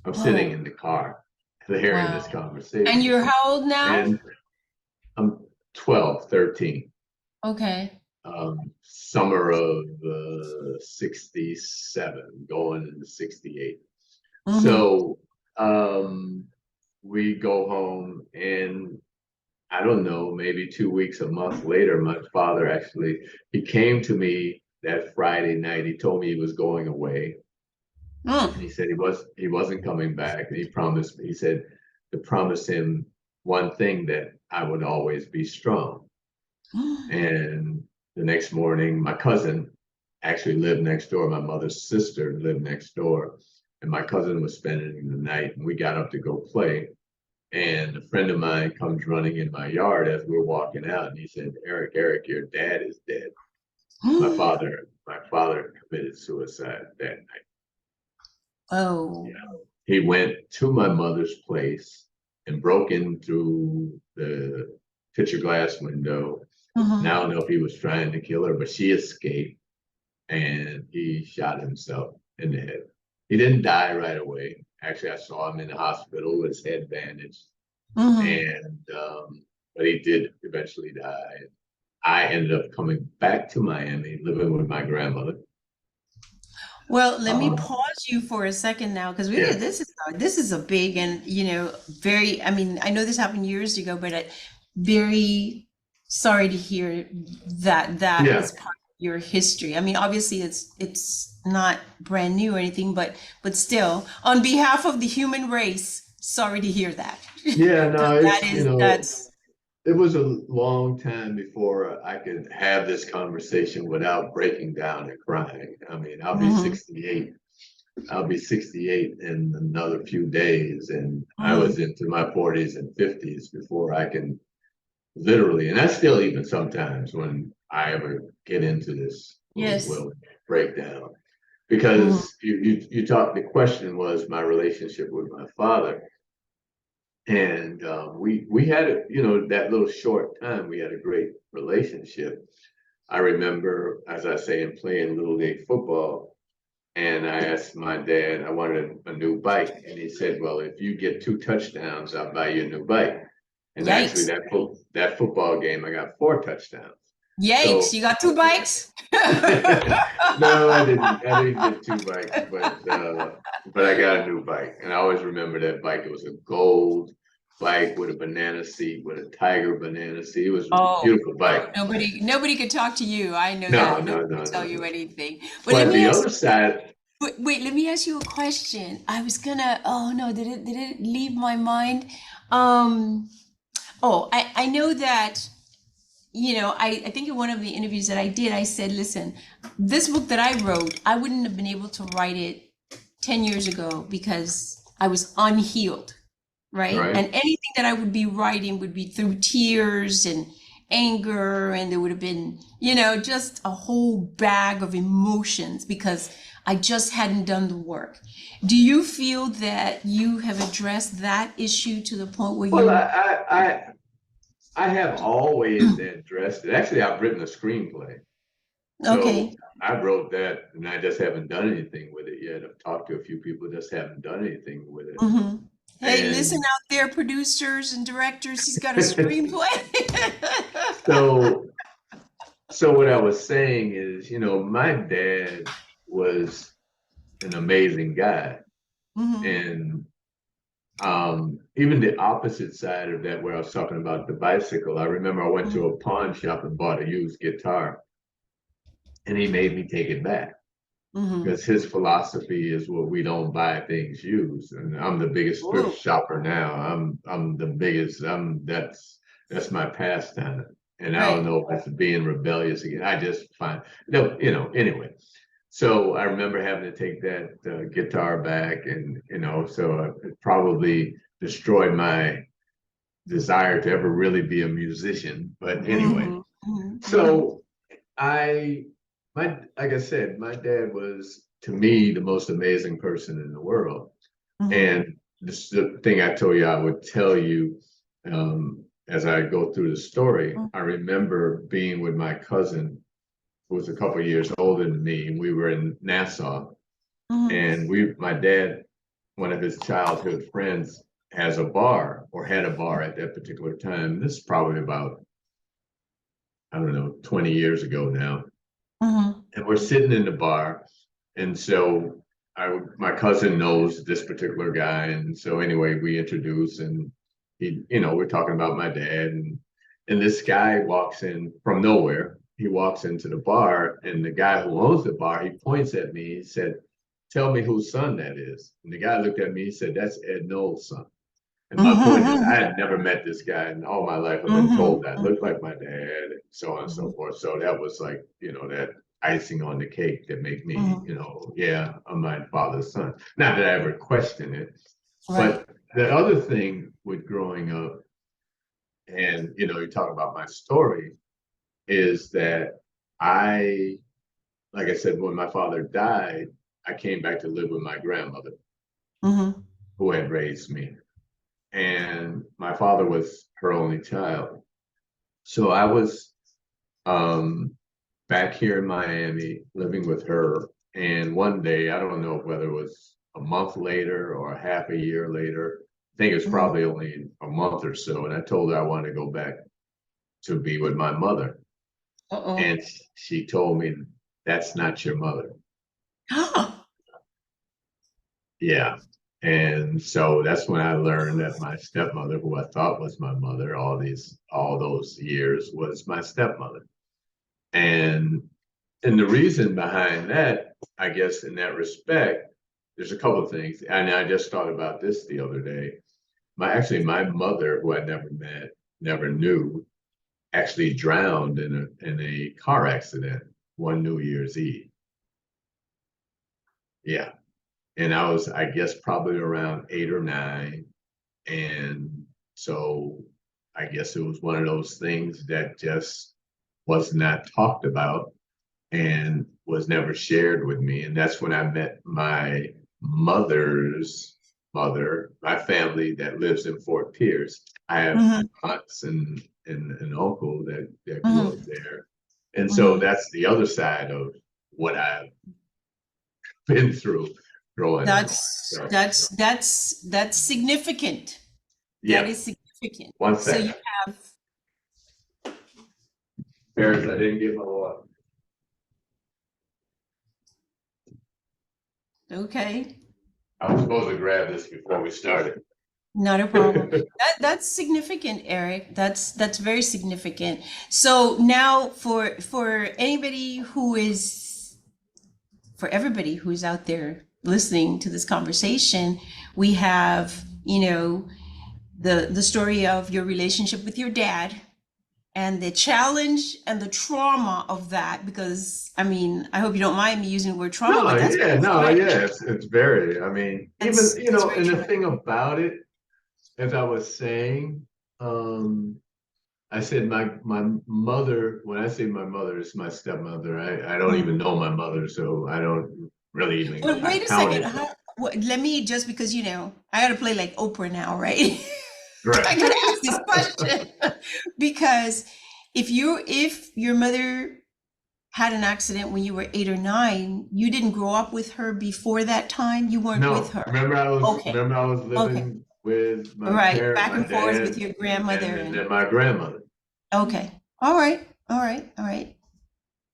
I'm sitting Oh, in the car hearing this wow. And conversation. you're how old now? And I'm 12, 13. Okay. Summer of 67, going into 68. Mm-hmm. So we go home, and I don't know, maybe 2 weeks, a month later, my father actually, he came to me that Friday night. He told me he was going away, Mm. and he said he wasn't coming back. And he promised me, he said to promise him one thing, that I would always be strong. And the next morning, my cousin actually lived next door. My mother's sister lived next door. And my cousin was spending the night, and we got up to go play. And a friend of mine comes running in my yard as we're walking out, and he said, Eric, your dad is dead. My father committed suicide that night. Oh. Yeah. He went to my mother's place and broke in through the picture glass window. And I Mm-hmm. don't know if he was trying to kill her, but she escaped, and he shot himself in the head. He didn't die right away. Actually, I saw him in the hospital with his head bandaged, Mm-hmm. and but he did eventually die. I ended up coming back to Miami, living with my grandmother. Well, let me Um, pause you for a second now, because yeah, this is a big and very. I mean, I know this happened years ago, but very sorry to hear that that yeah. is part of your history. I mean, obviously it's not brand new or anything, but still, on behalf of the human race, sorry to hear that. Yeah, Because no, that it's, that's it was a long time before I could have this conversation without breaking down and crying. I mean, I'll be hmm 68. I'll be 68 in another few days. And I was hmm into my 40s and 50s before I can literally, and that's still even sometimes when I ever get into this, yes. will break down. hmm Because you talked, the question was my relationship with my father. And we had a, that little short time, we had a great relationship. I remember, as I say, in playing little league football, and I asked my dad, I wanted a new bike, and he said, "Well, if you get 2 touchdowns, I'll buy you a new bike." And actually, Yikes. that football game, I got 4 touchdowns. Yikes. So You got two yeah, bikes? no, I didn't. I didn't get 2 bikes, but I got a new bike, and I always remember that bike. It was a gold bike with a banana seat, with a tiger banana seat. It was a Oh, beautiful bike. nobody could talk to you. I know No, that. no, Nobody could no, tell no, you no. anything. But let But me the ask other side, wait, let me ask you a question. I was gonna, oh no, did it leave my mind? Um, I know that, I think in one of the interviews that I did, I said, listen, this book that I wrote, I wouldn't have been able to write it 10 years ago because I was unhealed, right? right? And anything that I would be writing would be through tears and anger, and there would have been, just a whole bag of emotions because I just hadn't done the work. Do you feel that you have addressed that issue to the point where Well, you, I have always addressed it. Actually, I've written a screenplay. So okay. I wrote that, and I just haven't done anything with it yet. I've talked to a few people, just haven't done anything with it. hmm Hey, listen And out there, producers and directors, he's got a screenplay. so, so what I was saying is, my dad was an amazing guy, hmm and even the opposite side of that, where I was talking about the bicycle. I remember I went to a pawn shop and bought a used guitar, and he made me take it back, hmm because his philosophy is, well, we don't buy things used. And I'm the biggest thrift Oh, shopper now. I'm the biggest. That's my pastime. And I don't right. know if that's being rebellious again. I just find no, anyway. So I remember having to take that guitar back, and so it probably destroyed my desire to ever really be a musician. But anyway, hmm hmm hmm so I, like I said, my dad was to me the most amazing person in the world. hmm And this is the thing I told you I would tell you, as I go through the story. I remember being with my cousin, who was a couple of years older than me, and we were in Nassau. hmm And my dad one of his childhood friends has a bar or had a bar at that particular time. This is probably about, I don't know, 20 years ago now. And we're sitting in the bar. And so my cousin knows this particular guy. And so anyway, we introduce and we're talking about my dad and this guy walks in from nowhere. He walks into the bar and the guy who owns the bar, he points at me. He said, "Tell me whose son that is." And the guy looked at me, he said, "That's Ed Knowles' son." And my point is, I had never met this guy in all my life. I've been told that looked like my dad and so on and so forth. So that was like, that icing on the cake that made me, yeah, I'm my father's son. Not that I ever questioned it. Right. But the other thing with growing up, and you talk about my story, is that like I said, when my father died, I came back to live with my grandmother, who had raised me. And my father was her only child. So I was back here in Miami living with her. And one day, I don't know whether it was a month later or a half a year later, I think it's probably only a month or so. And I told her I wanted to go back to be with my mother. And she told me, "That's not your mother." Yeah. And so that's when I learned that my stepmother, who I thought was my mother all those years, was my stepmother. And the reason behind that, I guess, in that respect, there's a couple of things. And I just thought about this the other day. My mother, who I never met, never knew, actually drowned in a car accident one New Year's Eve. Yeah. And I was, I guess, probably around 8 or 9. And so I guess it was one of those things that just was not talked about and was never shared with me. And that's when I met my mother's mother, my family that lives in Fort Pierce. I have aunts and an uncle that grew up there. And so that's the other side of what I've been through. That's significant. Yeah. That is significant. One So second. you have Parents, I didn't get my water. Okay. I was supposed to grab this before we started. Not a problem. That's significant, Eric. That's very significant. So now for everybody who's out there listening to this conversation, we have, the story of your relationship with your dad and the challenge and the trauma of that, because I hope you don't mind me using the word trauma, but that's it's very, and the thing about it, as I was saying, I said my mother, when I say my mother, it's my stepmother. I don't even know my mother, so I don't really even. But wait a second. Let me, just because I gotta play like Oprah now, right? Right. I gotta ask this question because if your mother had an accident when you were 8 or 9, you didn't grow up with her before that time. You weren't with her. Remember I was living with my parents, back and forth dad, with your grandmother and then my grandmother. Okay. All right.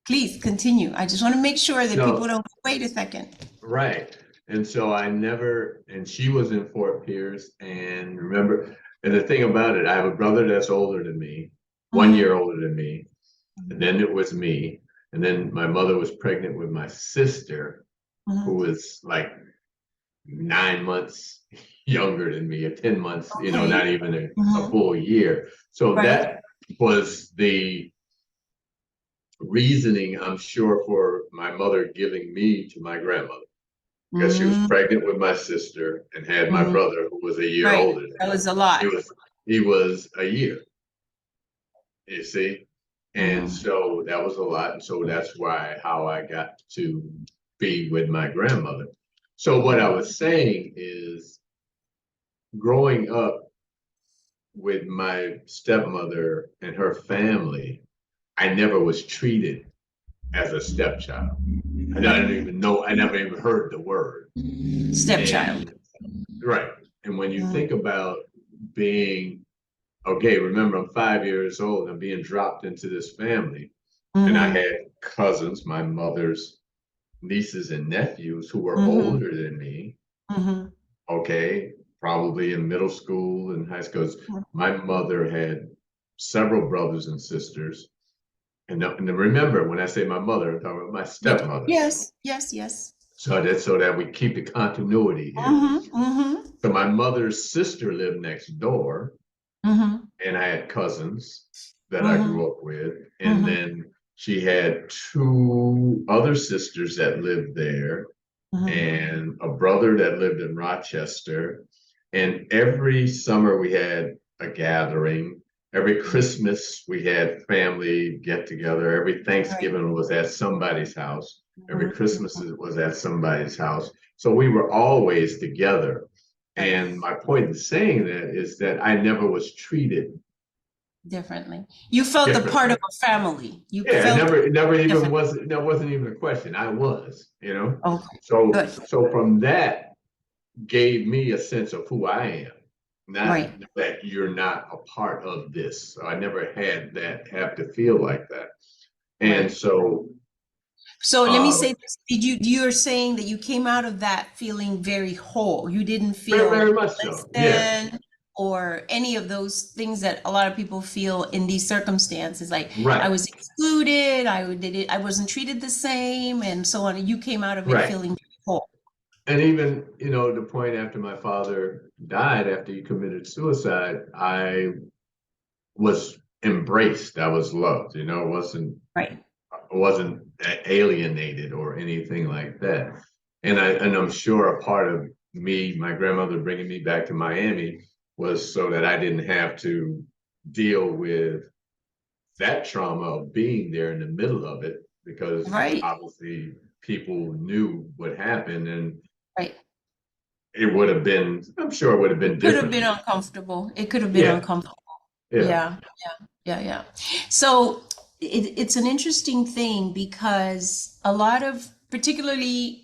Please continue. I just want to make sure that people don't wait a second. Right. And so and she was in Fort Pierce, and the thing about it, I have a brother that's older than me, 1 year older than me, and then it was me, and then my mother was pregnant with my sister, who was like 9 months younger than me, or 10 months, not even a full year. So that was the reasoning, I'm sure, for my mother giving me to my grandmother, because she was pregnant with my sister and had my brother, who was a year older than me. That was a lot. He was a year, you see? And so that was a lot. And so that's how I got to be with my grandmother. So what I was saying is, growing up with my stepmother and her family, I never was treated as a stepchild. I didn't even know, I never even heard the word stepchild. right. And when you Mm-hmm. think about being, okay, remember I'm 5 years old, I'm being dropped into this family. And I Mm-hmm. had cousins, my mother's nieces and nephews who were Mm-hmm. older than me, Mm-hmm. okay, probably in middle school and high school. My mother had several brothers and sisters. And remember, when I say my mother, I'm talking about my Yeah. stepmother. Yes. Yes. Yes. So that we keep the continuity here. Mm-hmm. Mm-hmm. So my mother's sister lived next door, Mm-hmm. and I had cousins that I Mm-hmm. grew up with. And Mm-hmm. then she had two other sisters that lived there, Mm-hmm. and a brother that lived in Rochester. And every summer we had a gathering. Every Christmas we had family get together. Every Right. Thanksgiving was at somebody's house. Every Christmas Mm-hmm. was at somebody's house. So we were always together. Right. And my point in saying that is that I never was treated Differently. You felt a part of differently. a family. You Yeah, felt it never even different. was, that wasn't even a question. I was, you know. Okay. So Good. so from that gave me a sense of who I am, not Right. that you're not a part of this. So I never had that have to feel like that. And Right. so So let me uh say this. You're saying that you came out of that feeling very whole. You didn't very, very feel much less so. Yeah. than or any of those things that a lot of people feel in these circumstances. Like I Right. was excluded, I wasn't treated the same, and so on. And you came out of it Right. feeling very whole. And even, the point after my father died, after he committed suicide, I was embraced. I was loved, Right. wasn't alienated or anything like that. And I'm sure a part of me, my grandmother bringing me back to Miami, was so that I didn't have to deal with that trauma of being there in the middle of it, because Right. obviously people knew what happened, and Right. it would have been, I'm sure it would have been Could have been different. uncomfortable. It could have been Yeah, uncomfortable. yeah. Yeah. Yeah, yeah. So it's an interesting thing because a lot of, particularly,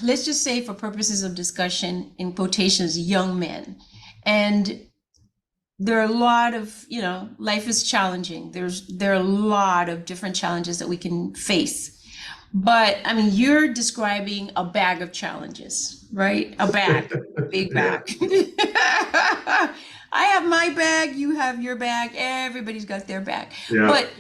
let's just say for purposes of discussion, in quotations, young men, and there are a lot of, life is challenging. There are a lot of different challenges that we can face. But I mean, you're describing a bag of challenges, right? A bag, a big Yeah, bag. I have my bag, you have your bag, everybody's got their bag. yeah. But